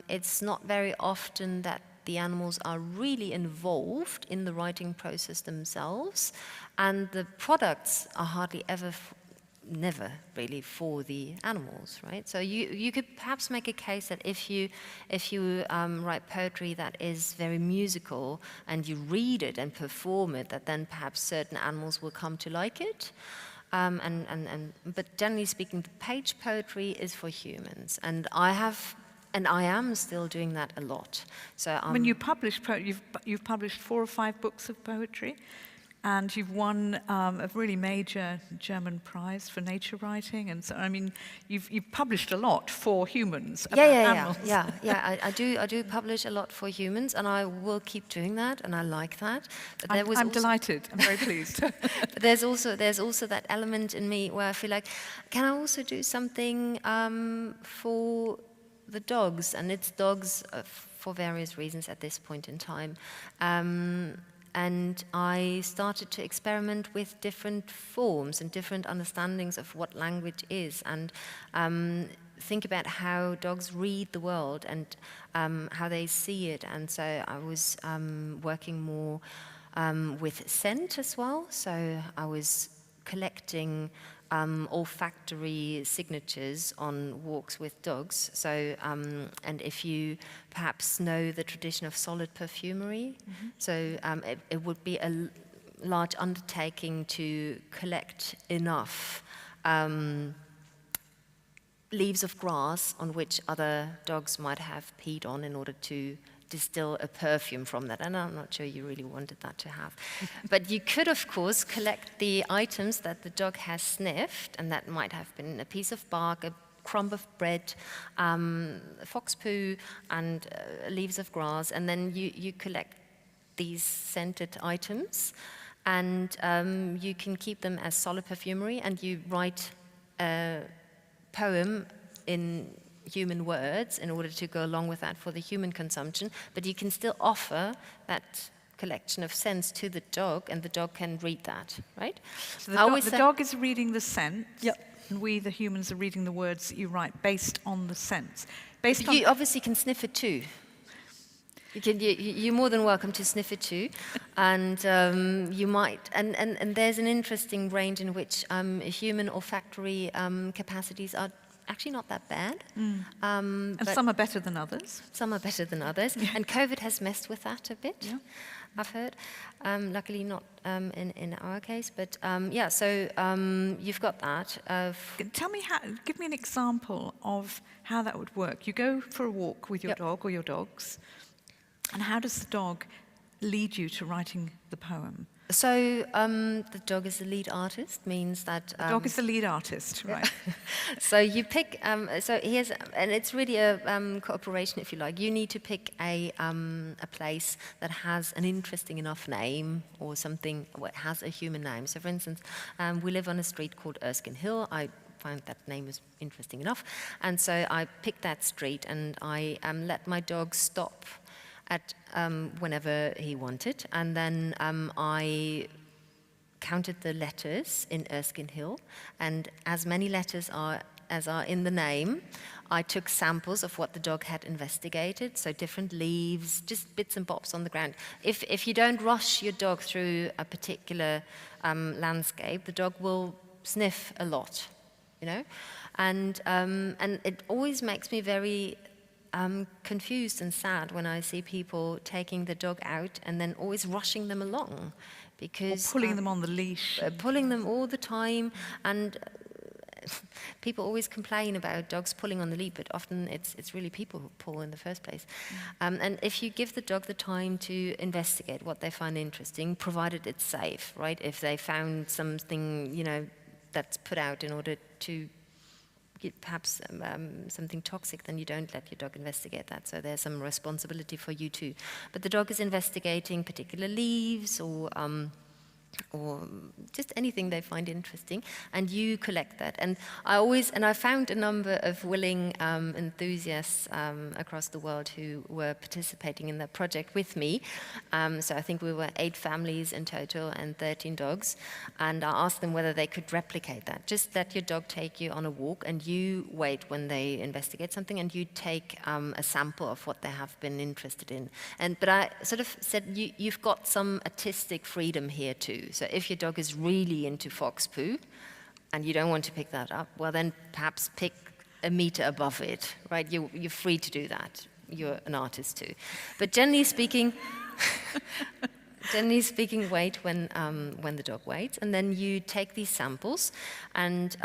it's not very often that the animals are really involved in the writing process themselves, and the products are hardly ever never really for the animals, right? So you could perhaps make a case that if you write poetry that is very musical and you read it and perform it, that then perhaps certain animals will come to like it. But generally speaking, the page poetry is for humans, and I am still doing that a lot. So when you publish poetry, you've published 4 or 5 books of poetry. And you've won a really major German prize for nature writing, and so I mean, you've published a lot for humans. Animals. Yeah. I do publish a lot for humans, and I will keep doing that, and I like that. But I'm delighted. I'm very pleased. But there's also that element in me where I feel like, can I also do something for the dogs? And it's dogs for various reasons at this point in time. And I started to experiment with different forms and different understandings of what language is, and think about how dogs read the world and how they see it. And so I was working more with scent as well. So I was collecting olfactory signatures on walks with dogs. So, and if you perhaps know the tradition of solid perfumery, so it would be a large undertaking to collect enough leaves of grass on which other dogs might have peed on in order to distill a perfume from that. And I'm not sure you really wanted that to have. But you could, of course, collect the items that the dog has sniffed, and that might have been a piece of bark, a crumb of bread, fox poo, and leaves of grass. And then you collect these scented items, and you can keep them as solid perfumery, and you write a poem in human words in order to go along with that for the human consumption, but you can still offer that collection of scents to the dog, and the dog can read that, right? So the dog is reading the scent, and we, the humans, are reading the words that you write based on the scents. You obviously can sniff it too. You're more than welcome to sniff it too, and you might. And there's an interesting range in which human olfactory capacities are actually not that bad. And some are better than others. Some are better than others. Yeah. And COVID has messed with that a bit, I've heard. Luckily not in our case, but yeah, so you've got that. Tell me, give me an example of how that would work. You go for a walk with your dog or your dogs, and how does the dog lead you to writing the poem? So the dog is the lead artist, means that... the dog is the lead artist, right. So you pick, so here's, and it's really a cooperation, if you like. You need to pick a place that has an interesting enough name, or something that has a human name. So for instance, we live on a street called Erskine Hill. I found that name was interesting enough. And so I picked that street, and I let my dog stop at whenever he wanted, and then I counted the letters in Erskine Hill, and as many letters as are in the name, I took samples of what the dog had investigated, so different leaves, just bits and bobs on the ground. If you don't rush your dog through a particular landscape, the dog will sniff a lot, you know, and it always makes me very confused and sad when I see people taking the dog out and then always rushing them along, because... Or pulling them on the leash. Pulling them all the time, and people always complain about dogs pulling on the lead, but often it's really people who pull in the first place. And if you give the dog the time to investigate what they find interesting, provided it's safe, right? If they found something, you know, that's put out in order to perhaps something toxic, then you don't let your dog investigate that. So there's some responsibility for you too. But the dog is investigating particular leaves or just anything they find interesting, and you collect that. And I found a number of willing enthusiasts across the world who were participating in that project with me. So I think we were 8 families in total and 13 dogs. And I asked them whether they could replicate that. Just let your dog take you on a walk, and you wait when they investigate something, and you take a sample of what they have been interested in. But I sort of said, you've got some artistic freedom here too. So if your dog is really into fox poo and you don't want to pick that up, well then perhaps pick a meter above it, right? You're free to do that. You're an artist too. But generally speaking, wait when the dog waits, and then you take these samples and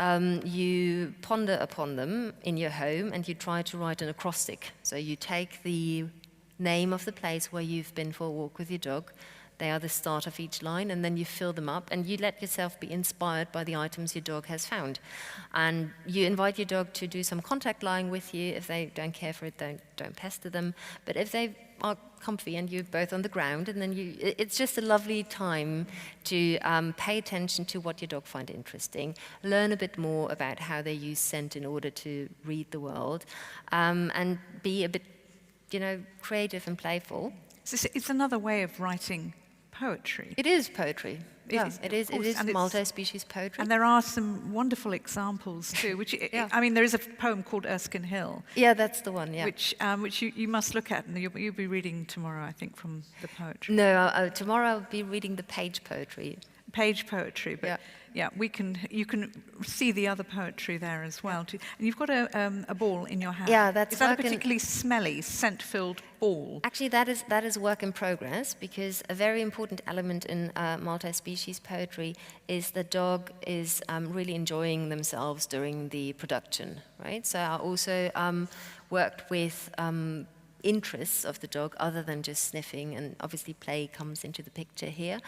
you ponder upon them in your home, and you try to write an acrostic. So you take the name of the place where you've been for a walk with your dog. They are the start of each line, and then you fill them up, and you let yourself be inspired by the items your dog has found. And you invite your dog to do some contact lying with you. If they don't care for it, don't pester them. But if they are comfy and you're both on the ground, and then it's just a lovely time to pay attention to what your dog finds interesting, learn a bit more about how they use scent in order to read the world, and be a bit creative and playful. It's another way of writing poetry. It is poetry. It is And multi-species poetry. And there are some wonderful examples too, which, I mean, there is a poem called Erskine Hill. Yeah, that's the one, yeah. Which you must look at, and you'll be reading tomorrow, I think, from the poetry. No, tomorrow I'll be reading the page poetry. Page poetry, but you can see the other poetry there as well. Too. And you've got a ball in your hand. Yeah, that's Is that a particularly smelly, scent-filled ball? Actually, that is work in progress, because a very important element in multi-species poetry is the dog is really enjoying themselves during the production, right? So I also worked with interests of the dog other than just sniffing, and obviously play comes into the picture here.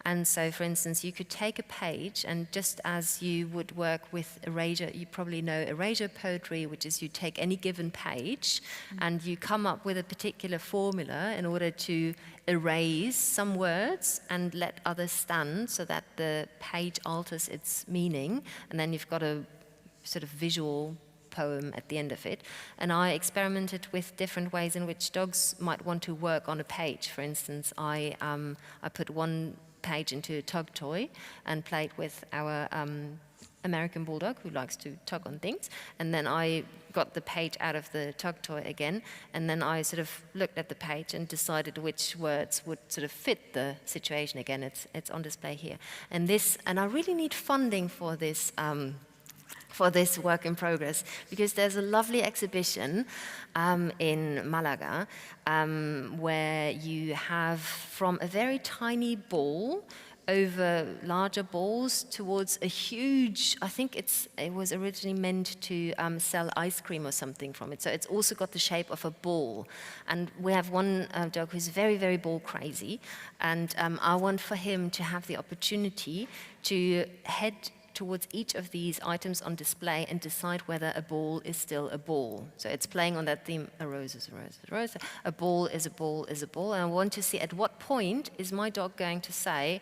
And so, for instance, you could take a page, and just as you would work with erasure, you probably know erasure poetry, which is you take any given page and you come up with a particular formula in order to erase some words and let others stand so that the page alters its meaning, and then you've got a sort of visual poem at the end of it. And I experimented with different ways in which dogs might want to work on a page. For instance, I put one page into a tug toy and played with our American bulldog, who likes to tug on things, and then I got the page out of the tug toy again, and then I sort of looked at the page and decided which words would sort of fit the situation. Again, it's on display here. And I really need funding for this work in progress, because there's a lovely exhibition in Malaga where you have from a very tiny ball over larger balls towards a huge, I think it was originally meant to sell ice cream or something from it. So it's also got the shape of a ball. And we have one dog who's very, very ball crazy. And I want for him to have the opportunity to head towards each of these items on display and decide whether a ball is still a ball. So it's playing on that theme, a rose is a rose, is a rose. A ball is a ball is a ball. And I want to see at what point is my dog going to say,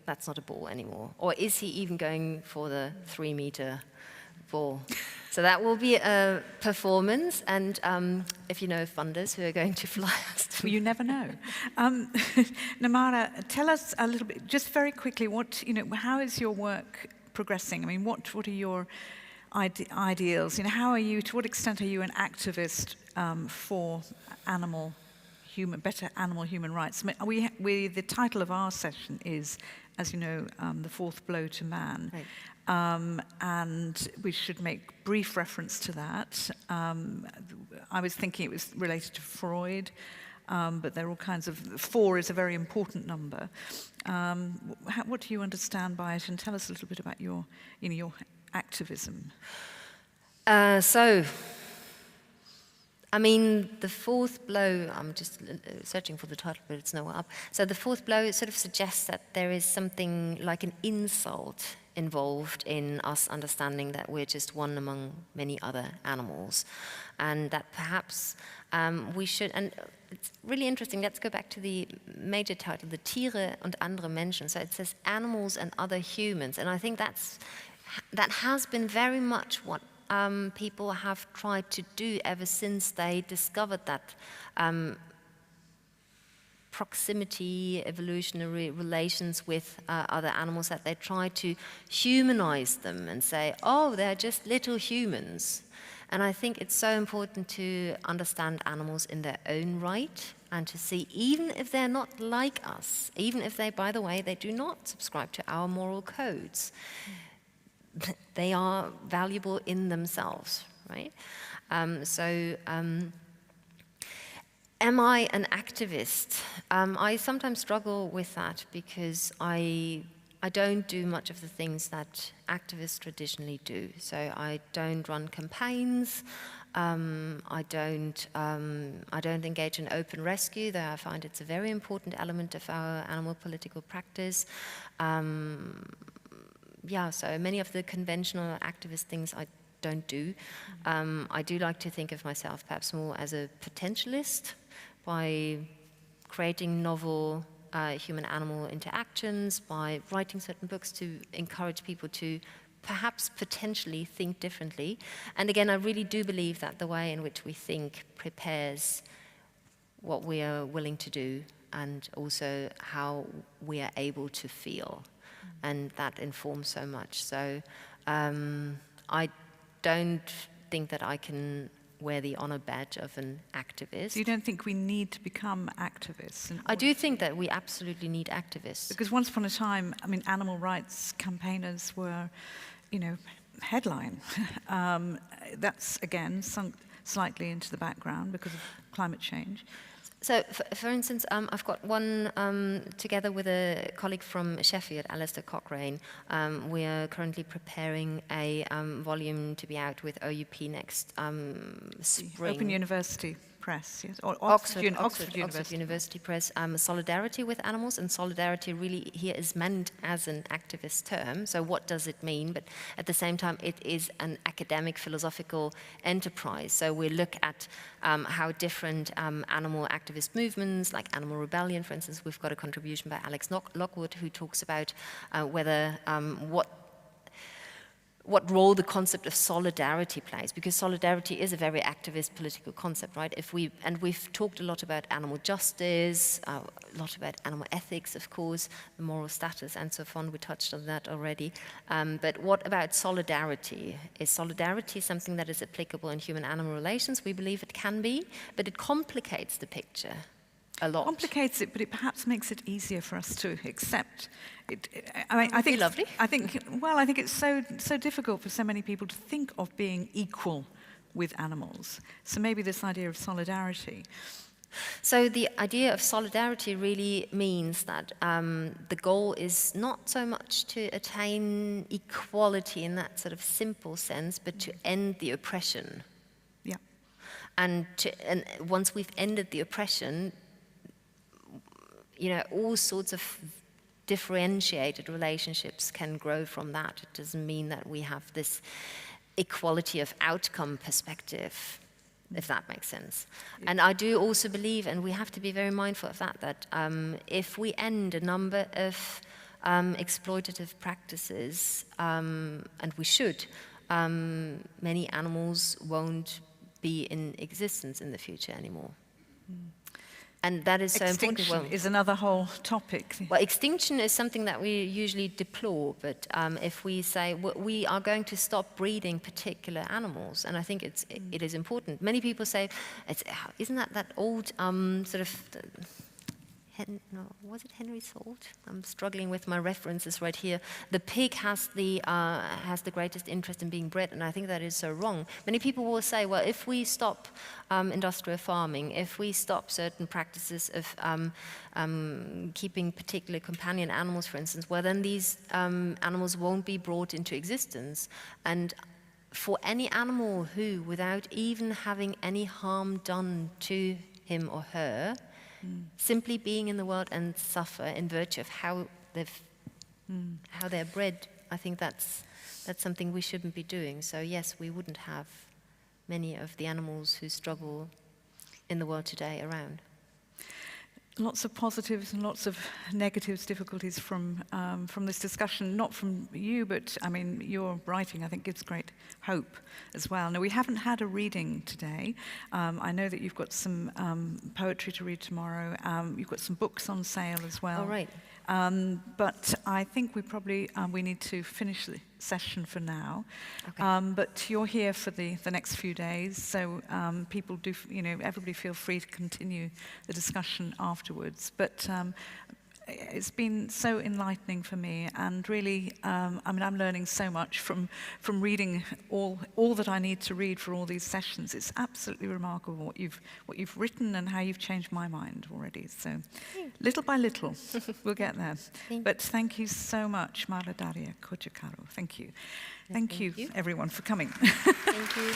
that's not a ball anymore? Or is he even going for the 3-meter ball? So that will be a performance, and if you know funders who are going to fly us to... Well, you never know. Mara, tell us a little bit, just very quickly, how is your work progressing? I mean, what are your ideals? To what extent are you an activist for better animal-human rights? I mean, the title of our session is, as you know, The Fourth Blow to Man. Right. And we should make brief reference to that. I was thinking it was related to Freud, but there are all kinds of... 4 is a very important number. What do you understand by it? And tell us a little bit about your activism. I mean, the fourth blow, I'm just searching for the title, but it's nowhere up. So the fourth blow sort of suggests that there is something like an insult involved in us understanding that we're just one among many other animals. And that perhaps we should, and it's really interesting, let's go back to the major title, the Tiere und andere Menschen. So it says animals and other humans. And I think that has been very much what people have tried to do ever since they discovered that proximity, evolutionary relations with other animals, that they try to humanize them and say, oh, they're just little humans. And I think it's so important to understand animals in their own right, and to see, even if they're not like us, even if they, by the way, they do not subscribe to our moral codes, they are valuable in themselves, right? Am I an activist? I sometimes struggle with that, because I don't do much of the things that activists traditionally do. So I don't run campaigns. I don't engage in open rescue, though I find it's a very important element of our animal political practice. So many of the conventional activist things I don't do. I do like to think of myself perhaps more as a potentialist, by creating novel human-animal interactions, by writing certain books to encourage people to perhaps potentially think differently. And again, I really do believe that the way in which we think prepares what we are willing to do, and also how we are able to feel. And that informs so much. So I don't think that I can wear the honor badge of an activist. So you don't think we need to become activists? I do think that we absolutely need activists. Because once upon a time, I mean, animal rights campaigners were, you know, headline. That's, again, sunk slightly into the background because of climate change. So, for instance, I've got one together with a colleague from Sheffield, Alistair Cochrane. We are currently preparing a volume to be out with OUP next spring. Open University Press, yes, or Oxford University. University Press. Solidarity with animals, and solidarity really here is meant as an activist term. So what does it mean? But at the same time, it is an academic philosophical enterprise. So we look at how different animal activist movements, like Animal Rebellion, for instance, we've got a contribution by Alex Lockwood, who talks about whether what role the concept of solidarity plays, because solidarity is a very activist political concept, right? We've talked a lot about animal justice, a lot about animal ethics, of course, the moral status and so on. We touched on that already. But what about solidarity? Is solidarity something that is applicable in human-animal relations? We believe it can be, but it complicates the picture a lot. Complicates it, but it perhaps makes it easier for us to accept. I think lovely. I think it's so difficult for so many people to think of being equal with animals. So maybe this idea of solidarity. So the idea of solidarity really means that the goal is not so much to attain equality in that sort of simple sense, but to end the oppression. Yeah. And once we've ended the oppression, you know, all sorts of differentiated relationships can grow from that. It doesn't mean that we have this equality of outcome perspective, if that makes sense. Yeah. And I do also believe, and we have to be very mindful of that if we end a number of exploitative practices, and we should, many animals won't be in existence in the future anymore. And that is so important. Extinction is another whole topic. Well, extinction is something that we usually deplore, but if we say we are going to stop breeding particular animals, and I think it is important. Many people say, isn't that old sort of... was it Henry Salt? I'm struggling with my references right here. The pig has the greatest interest in being bred, and I think that is so wrong. Many people will say, well, if we stop industrial farming, if we stop certain practices of keeping particular companion animals, for instance, well, then these animals won't be brought into existence. And for any animal who, without even having any harm done to him or her, simply being in the world and suffer in virtue of how they're bred, I think that's something we shouldn't be doing. So yes, we wouldn't have many of the animals who struggle in the world today around. Lots of positives and lots of negatives, difficulties from this discussion, not from you, but I mean, your writing, I think, gives great hope as well. Now, we haven't had a reading today. I know that you've got some poetry to read tomorrow. You've got some books on sale as well. All right. But I think we need to finish the session for now. Okay. But you're here for the next few days, so people do, everybody feel free to continue the discussion afterwards. But it's been so enlightening for me, and really, I'm learning so much from reading all that I need to read for all these sessions. It's absolutely remarkable what you've written and how you've changed my mind already. So, little by little, we'll get there. But thank you so much, Mara-Daria Cojocaru. Thank you. Thank you, everyone, for coming. Thank you.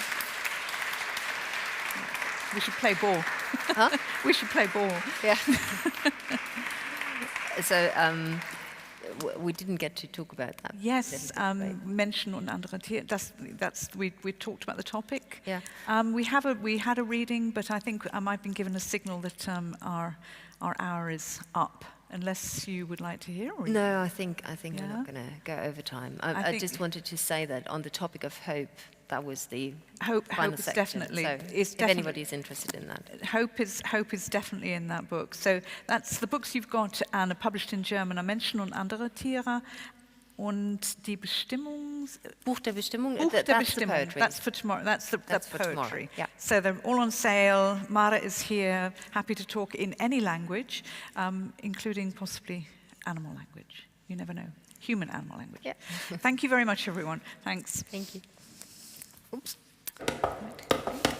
We should play ball. Huh? We should play ball. Yeah. So we didn't get to talk about that. Yes, Menschen, andere Tiere. We talked about the topic. Yeah. We had a reading, but I think I've been given a signal that our hour is up. unless you would like to hear. Or No, I think we're Yeah? not going to go over time. I I think- just wanted to say that on the topic of hope, that was the Hope final is section. definitely So is if definitely anybody's interested in that. Hope is definitely in that book. So that's the books you've got and are published in German are Menschen und andere Tiere und die Buch der Bestimmungen, Buch der that's the Bestimmungen. poetry. That's for tomorrow. That's the That's for poetry. tomorrow, yeah. So they're all on sale. Mara is here, happy to talk in any language, including possibly animal language. You never know. Human animal language. Yeah. Thank you very much, everyone. Thanks. Thank you. Oops. Right.